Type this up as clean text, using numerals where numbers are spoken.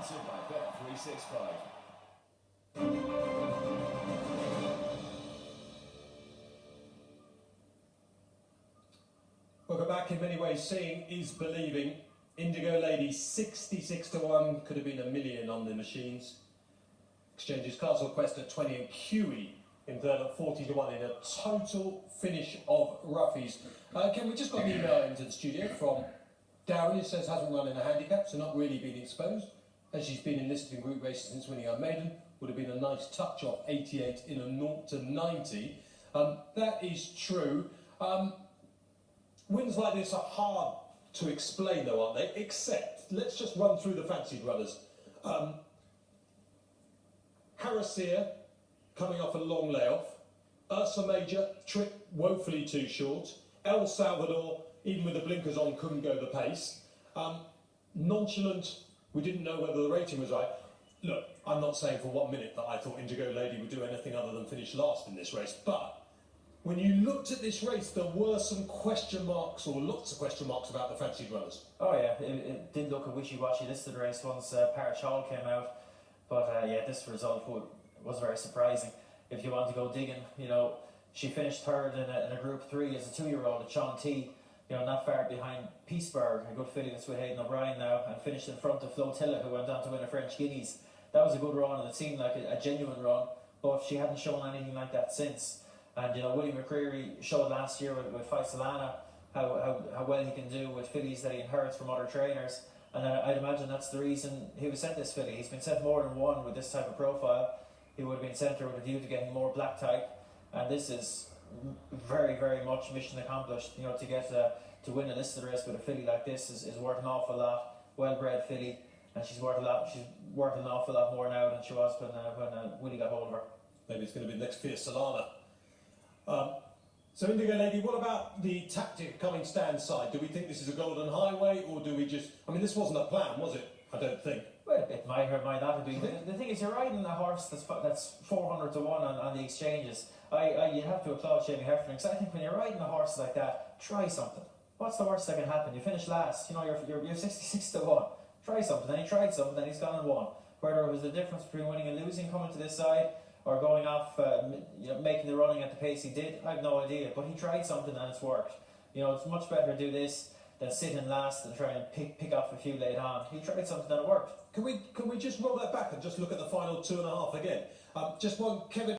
Sponsored by Bet365. Welcome back. In many ways, seeing is believing. Indigo Lady 66 to 1, could have been a million on the machines. Exchanges Castle Quest at 20 and QE in third at 40 to 1 in a total finish of roughies. Ken, we just got an email into the studio from Darren, who says hasn't run in a handicap, so not really been exposed. As she's been enlisted in group races since winning her maiden, would have been a nice touch off 88 in a 0 to 90. That is true. Wins like this are hard to explain though, aren't they? Except, let's just run through the fancied runners. Harrissier, coming off a long layoff. Ursa Major, trip woefully too short. El Salvador, even with the blinkers on, couldn't go the pace. Nonchalant, we didn't know whether the rating was right. Look, I'm not saying for 1 minute that I thought Indigo Lady would do anything other than finish last in this race, but when you looked at this race, there were some question marks, or lots of question marks about the fancied runners. Oh yeah, it did look a wishy-washy listed race once Parrish Hall came out, but yeah, this result was very surprising. If you want to go digging, you know, she finished third in a Group 3 as a 2-year-old at Sean T, you know, not far behind Peaceburg, a good filly that's with Hayden O'Brien now, and finished in front of Flotilla, who went on to win a French Guineas. That was a good run, and it seemed like a genuine run, but she hadn't shown anything like that since. And you know, Willie McCreary showed last year with Faisalana how well he can do with fillies that he inherits from other trainers. And I'd imagine that's the reason he was sent this filly. He's been sent more than one with this type of profile. He would have been sent her with a view to getting more black type. And this is very, very much mission accomplished. You know, to get to win a listed race with a filly like this is worth an awful lot. Well-bred filly, and she's worth a lot. She's worth an awful lot more now than she was when Willie got hold of her. Maybe it's going to be the next Fierce Solana. So Indigo Lady, what about the tactic coming stand side? Do we think this is a golden highway, or do we just... I mean, this wasn't a plan, was it? I don't think. Well, it might or might not have been. The thing is, you're riding a horse that's 400 to 1 on the exchanges. You have to applaud Jamie Heffernan, because I think when you're riding a horse like that, try something. What's the worst that can happen? You finish last, you know, you're 66 to 1. Try something. Then he tried something, then he's gone and won. Whether it was the difference between winning and losing coming to this side, or going off, you know, making the running at the pace he did, I have no idea. But he tried something and it's worked. You know, it's much better to do this than sit in last and try and pick off a few late on. He tried something and it worked. Can we just roll that back and just look at the final 2.5 again? Just one, Kevin.